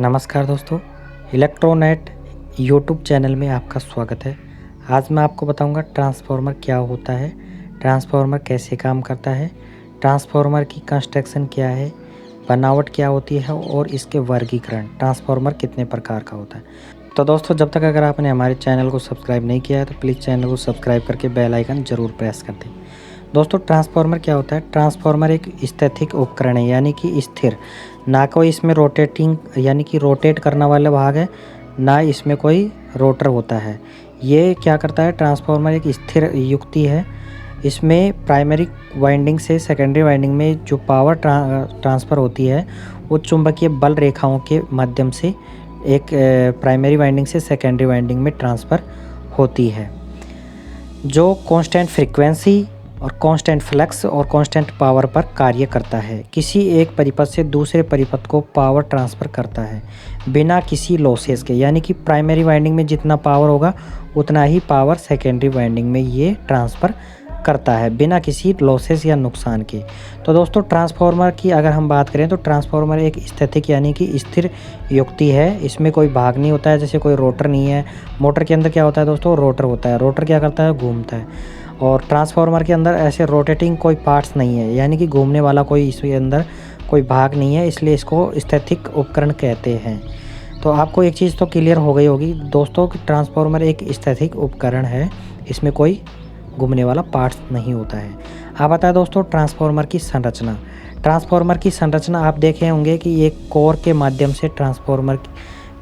नमस्कार दोस्तों, इलेक्ट्रोनेट YouTube channel में आपका स्वागत है। आज मैं आपको बताऊंगा ट्रांसफार्मर क्या होता है, ट्रांसफार्मर कैसे काम करता है, ट्रांसफार्मर की कंस्ट्रक्शन क्या है, बनावट क्या होती है और इसके वर्गीकरण, ट्रांसफार्मर कितने प्रकार का होता है। तो दोस्तों, जब तक अगर आपने हमारे चैनल को सब्सक्राइब नहीं किया है तो प्लीज़ चैनल को सब्सक्राइब करके बेल आइकन ज़रूर प्रेस कर दें। दोस्तों, ट्रांसफार्मर क्या होता है? ट्रांसफार्मर एक स्थैतिक उपकरण है, यानी कि स्थिर, ना कोई इसमें रोटेटिंग यानी कि रोटेट करने वाला भाग है, ना इसमें कोई रोटर होता है। ये क्या करता है? ट्रांसफार्मर एक स्थिर युक्ति है। इसमें प्राइमरी वाइंडिंग से सेकेंडरी वाइंडिंग में जो पावर ट्रांसफ़र होती है वो चुंबकीय बल रेखाओं के माध्यम से एक प्राइमरी वाइंडिंग से सेकेंडरी वाइंडिंग में ट्रांसफ़र होती है, जो कांस्टेंट फ्रीक्वेंसी और कांस्टेंट फ्लक्स और कांस्टेंट पावर पर कार्य करता है। किसी एक परिपथ से दूसरे परिपथ को पावर ट्रांसफ़र करता है बिना किसी लॉसेस के, यानी कि प्राइमरी वाइंडिंग में जितना पावर होगा उतना ही पावर सेकेंडरी वाइंडिंग में ये ट्रांसफ़र करता है बिना किसी लॉसेस या नुकसान के। तो दोस्तों, ट्रांसफार्मर की अगर हम बात करें तो ट्रांसफार्मर एक स्थैतिक यानी कि स्थिर युक्ति है। इसमें कोई भाग नहीं होता है, जैसे कोई रोटर नहीं है। मोटर के अंदर क्या होता है दोस्तों? रोटर होता है। रोटर क्या करता है? घूमता है। और ट्रांसफार्मर के अंदर ऐसे रोटेटिंग कोई पार्ट्स नहीं है, यानी कि घूमने वाला कोई इसके अंदर कोई भाग नहीं है, इसलिए इसको स्थैतिक उपकरण कहते हैं। तो आपको एक चीज़ तो क्लियर हो गई होगी दोस्तों कि ट्रांसफार्मर एक स्थैतिक उपकरण है, इसमें कोई घूमने वाला पार्ट्स नहीं होता है। अब आता है दोस्तों ट्रांसफार्मर की संरचना। ट्रांसफार्मर की संरचना आप देखे होंगे कि एक कोर के माध्यम से ट्रांसफार्मर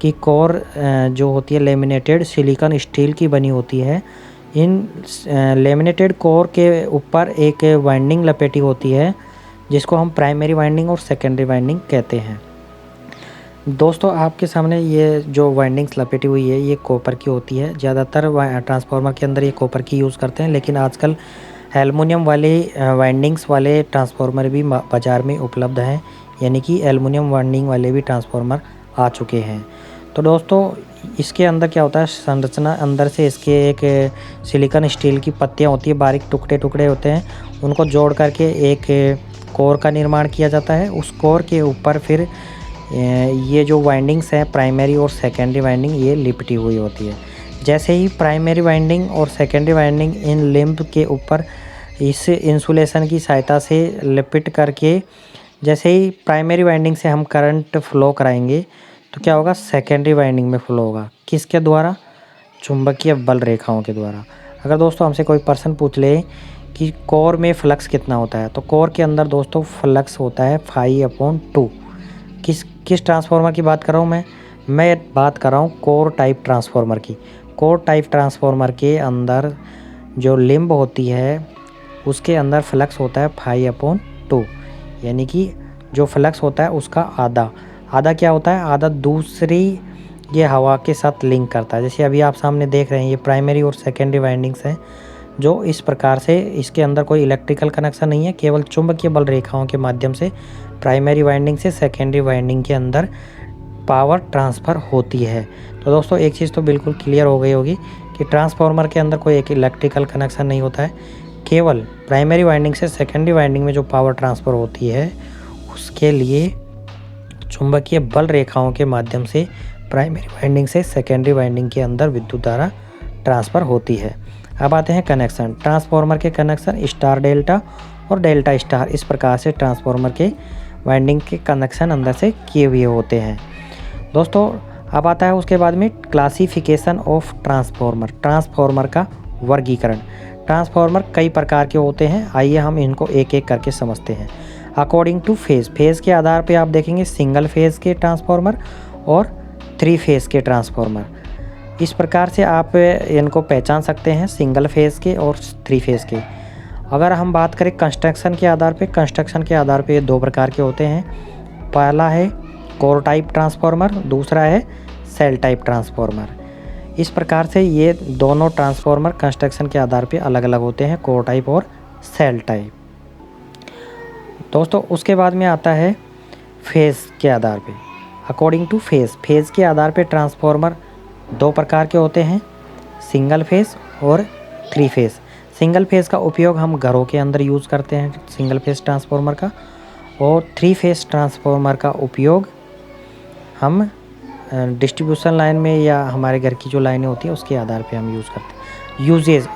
की कोर जो होती है लेमिनेटेड सिलिकॉन स्टील की बनी होती है। इन लेमिनेटेड कोर के ऊपर एक वाइंडिंग लपेटी होती है, जिसको हम प्राइमरी वाइंडिंग और सेकेंडरी वाइंडिंग कहते हैं। दोस्तों, आपके सामने ये जो वाइंडिंग्स लपेटी हुई है ये कॉपर की होती है। ज़्यादातर ट्रांसफार्मर के अंदर ये कॉपर की यूज़ करते हैं, लेकिन आजकल एल्युमिनियम वाले वाइंडिंग्स वाले ट्रांसफार्मर भी बाज़ार में उपलब्ध हैं, यानी कि एल्युमिनियम वाइंडिंग वाले भी ट्रांसफार्मर आ चुके हैं। तो दोस्तों, इसके अंदर क्या होता है? संरचना अंदर से इसके एक सिलिकॉन स्टील की पत्तियाँ होती है, बारीक टुकड़े टुकड़े होते हैं, उनको जोड़ करके एक कोर का निर्माण किया जाता है। उस कोर के ऊपर फिर ये जो वाइंडिंग्स हैं प्राइमरी और सेकेंडरी वाइंडिंग ये लिपटी हुई होती है। जैसे ही प्राइमरी वाइंडिंग और सेकेंडरी वाइंडिंग इन लिंब के ऊपर इस इंसुलेशन की सहायता से लिपट करके, जैसे ही प्राइमरी वाइंडिंग से हम करंट फ्लो कराएंगे तो क्या होगा? सेकेंडरी वाइंडिंग में फ्लो होगा। किसके द्वारा? चुंबकीय बल रेखाओं के द्वारा। अगर दोस्तों हमसे कोई पर्सन पूछ ले कि कोर में फ्लक्स कितना होता है, तो कोर के अंदर दोस्तों फ्लक्स होता है 5/2। किस ट्रांसफार्मर की बात कर रहा हूँ मैं बात कर रहा हूँ कोर टाइप ट्रांसफार्मर की। कोर टाइप ट्रांसफार्मर के अंदर जो लिंब होती है उसके अंदर फ्लक्स होता है 5/2, यानी कि जो फ्लक्स होता है उसका आधा क्या होता है? आधा दूसरी ये हवा के साथ लिंक करता है। जैसे अभी आप सामने देख रहे हैं, ये प्राइमरी और सेकेंडरी वाइंडिंग्स हैं, जो इस प्रकार से इसके अंदर कोई इलेक्ट्रिकल कनेक्शन नहीं है, केवल चुंबकीय बल रेखाओं के माध्यम से प्राइमरी वाइंडिंग से सेकेंडरी वाइंडिंग के अंदर पावर ट्रांसफ़र होती है। तो दोस्तों, एक चीज़ तो बिल्कुल क्लियर हो गई होगी कि ट्रांसफार्मर के अंदर कोई एक इलेक्ट्रिकल कनेक्शन नहीं होता है, केवल प्राइमरी वाइंडिंग से सेकेंडरी वाइंडिंग में जो पावर ट्रांसफ़र होती है उसके लिए चुंबकीय बल रेखाओं के माध्यम से प्राइमरी वाइंडिंग से सेकेंडरी वाइंडिंग के अंदर विद्युत धारा ट्रांसफ़र होती है। अब आते हैं कनेक्शन। ट्रांसफार्मर के कनेक्शन स्टार डेल्टा और डेल्टा स्टार, इस प्रकार से ट्रांसफार्मर के वाइंडिंग के कनेक्शन अंदर से किए हुए होते हैं। दोस्तों, अब आता है उसके बाद में क्लासिफिकेशन ऑफ ट्रांसफार्मर, ट्रांसफार्मर का वर्गीकरण। ट्रांसफार्मर कई प्रकार के होते हैं, आइए हम इनको एक एक करके समझते हैं। अकॉर्डिंग टू फेज़ के आधार पे आप देखेंगे सिंगल फेज़ के ट्रांसफार्मर और 3 फेज़ के ट्रांसफार्मर। इस प्रकार से आप इनको पहचान सकते हैं, सिंगल फेज़ के और 3 फेज़ के। अगर हम बात करें कंस्ट्रक्शन के आधार पे ये 2 प्रकार के होते हैं। पहला है कोर टाइप ट्रांसफार्मर, दूसरा है सेल टाइप ट्रांसफार्मर। इस प्रकार से ये दोनों ट्रांसफार्मर कंस्ट्रक्शन के आधार पे अलग अलग होते हैं, कोर टाइप और सेल टाइप। दोस्तों, उसके बाद में आता है फेज़ के आधार पे। अकॉर्डिंग टू फेज़ के आधार पे ट्रांसफार्मर 2 प्रकार के होते हैं, सिंगल फेज़ और 3 फेज़। सिंगल फेज़ का उपयोग हम घरों के अंदर यूज़ करते हैं सिंगल फेज़ ट्रांसफार्मर का, और 3 फेज़ ट्रांसफार्मर का उपयोग हम डिस्ट्रीब्यूशन लाइन में या हमारे घर की जो लाइनें होती हैं उसके आधार पे हम यूज़ करते हैं।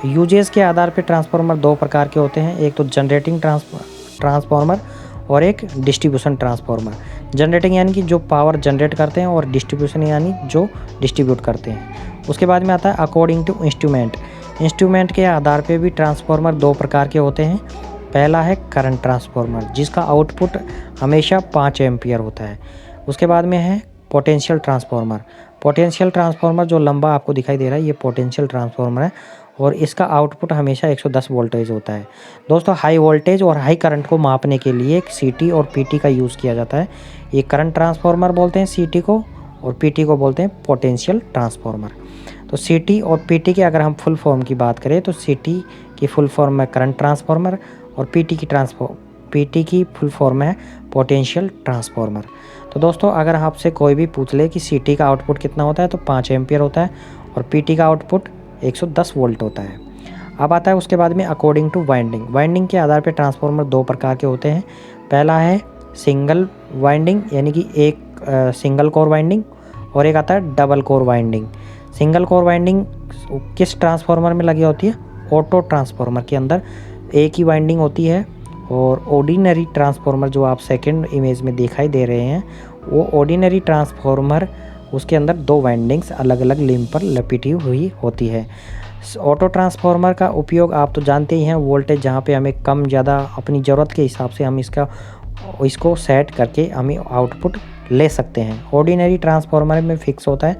यूजेस के आधार पे ट्रांसफार्मर दो प्रकार के होते हैं, एक तो जनरेटिंग ट्रांसफार्मर और एक डिस्ट्रीब्यूशन ट्रांसफार्मर। जनरेटिंग यानी कि जो पावर जनरेट करते हैं और डिस्ट्रीब्यूशन यानी जो डिस्ट्रीब्यूट करते हैं। उसके बाद में आता है अकॉर्डिंग टू इंस्ट्रूमेंट के आधार पे भी ट्रांसफार्मर दो प्रकार के होते हैं। पहला है करंट ट्रांसफार्मर जिसका आउटपुट हमेशा 5 एम्पियर होता है। उसके बाद में है पोटेंशियल ट्रांसफार्मर जो लंबा आपको दिखाई दे रहा है, ये पोटेंशियल ट्रांसफार्मर है और इसका आउटपुट हमेशा 110 वोल्टेज होता है। दोस्तों, हाई वोल्टेज और हाई करंट को मापने के लिए एक सीटी और पीटी का यूज़ किया जाता है। ये करंट ट्रांसफार्मर बोलते हैं सीटी को, और पीटी को बोलते हैं पोटेंशियल ट्रांसफार्मर। तो सीटी और पीटी की अगर हम फुल फॉर्म की बात करें तो सीटी की फुल फॉर्म है करंट ट्रांसफार्मर और पीटी की फुल फॉर्म है पोटेंशियल ट्रांसफार्मर। तो दोस्तों, अगर आपसे कोई भी पूछ ले कि सीटी का आउटपुट कितना होता है तो 5 एम्पियर होता है और पीटी का आउटपुट 110 वोल्ट होता है। अब आता है उसके बाद में अकॉर्डिंग टू वाइंडिंग के आधार पर ट्रांसफार्मर दो प्रकार के होते हैं। पहला है सिंगल वाइंडिंग यानी कि एक सिंगल कोर वाइंडिंग, और एक आता है double core winding. Single core winding किस ट्रांसफार्मर में लगी होती है? ऑटो ट्रांसफार्मर के अंदर एक ही वाइंडिंग होती है। और ऑर्डिनरी ट्रांसफार्मर जो आप सेकंड इमेज में दिखाई दे रहे हैं, वो ऑर्डिनरी ट्रांसफार्मर उसके अंदर दो वाइंडिंग्स अलग अलग लिंब पर लपेटी हुई होती है। ऑटो ट्रांसफार्मर का उपयोग आप तो जानते ही हैं, वोल्टेज जहाँ पे हमें कम ज़्यादा अपनी ज़रूरत के हिसाब से हम इसको सेट करके हमें आउटपुट ले सकते हैं। ऑर्डिनरी ट्रांसफार्मर में फिक्स होता है,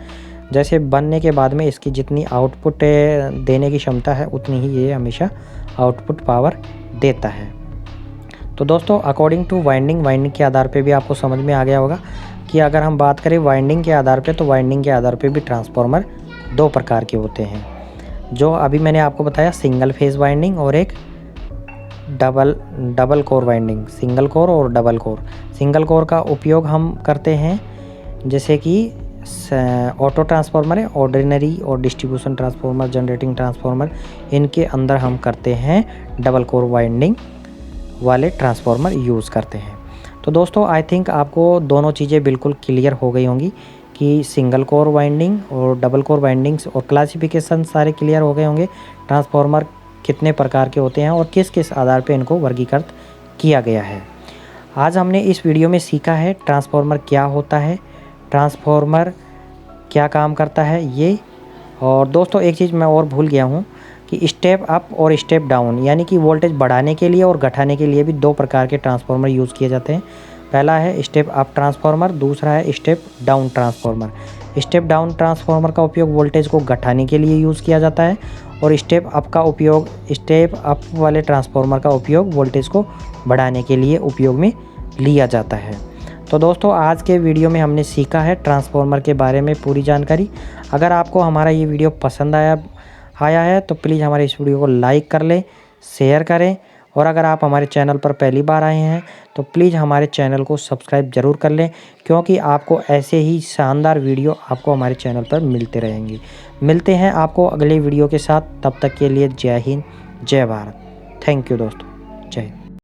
जैसे बनने के बाद में इसकी जितनी आउटपुट देने की क्षमता है उतनी ही ये हमेशा आउटपुट पावर देता है। तो दोस्तों, अकॉर्डिंग टू वाइंडिंग के आधार पे भी आपको समझ में आ गया होगा कि अगर हम बात करें वाइंडिंग के आधार पे, तो वाइंडिंग के आधार पे भी ट्रांसफार्मर दो प्रकार के होते हैं, जो अभी मैंने आपको बताया, सिंगल फेज वाइंडिंग और एक double core winding. Single core और डबल कोर। सिंगल कोर का उपयोग हम करते हैं जैसे कि ऑटो ट्रांसफार्मर है, ऑर्डिनरी और डिस्ट्रीब्यूशन ट्रांसफार्मर, जनरेटिंग ट्रांसफार्मर, इनके अंदर हम करते हैं डबल कोर वाइंडिंग वाले ट्रांसफार्मर यूज़ करते हैं। तो दोस्तों, आई थिंक आपको दोनों चीज़ें बिल्कुल क्लियर हो गई होंगी कि सिंगल कोर वाइंडिंग और डबल कोर वाइंडिंग्स और क्लासिफिकेशन सारे क्लियर हो गए होंगे। ट्रांसफार्मर कितने प्रकार के होते हैं और किस किस आधार पे इनको वर्गीकृत किया गया है। आज हमने इस वीडियो में सीखा है ट्रांसफार्मर क्या होता है, ट्रांसफार्मर क्या काम करता है ये। और दोस्तों, एक चीज़ मैं और भूल गया हूँ कि स्टेप अप और स्टेप डाउन यानी कि वोल्टेज बढ़ाने के लिए और घटाने के लिए भी दो प्रकार के ट्रांसफार्मर यूज़ किए जाते हैं। पहला है स्टेप अप ट्रांसफार्मर, दूसरा है step down transformer. Step down transformer का उपयोग वोल्टेज को घटाने के लिए यूज़ किया जाता है और स्टेप अप वाले ट्रांसफार्मर का उपयोग वोल्टेज को बढ़ाने के लिए उपयोग में लिया जाता है। तो दोस्तों, आज के वीडियो में हमने सीखा है ट्रांसफार्मर के बारे में पूरी जानकारी। अगर आपको हमारा ये वीडियो पसंद आया है तो प्लीज़ हमारे इस वीडियो को लाइक कर लें, शेयर करें, और अगर आप हमारे चैनल पर पहली बार आए हैं तो प्लीज़ हमारे चैनल को सब्सक्राइब ज़रूर कर लें, क्योंकि आपको ऐसे ही शानदार वीडियो आपको हमारे चैनल पर मिलते रहेंगे। मिलते हैं आपको अगले वीडियो के साथ, तब तक के लिए जय हिंद, जय भारत। थैंक यू दोस्तों, जय हिंद।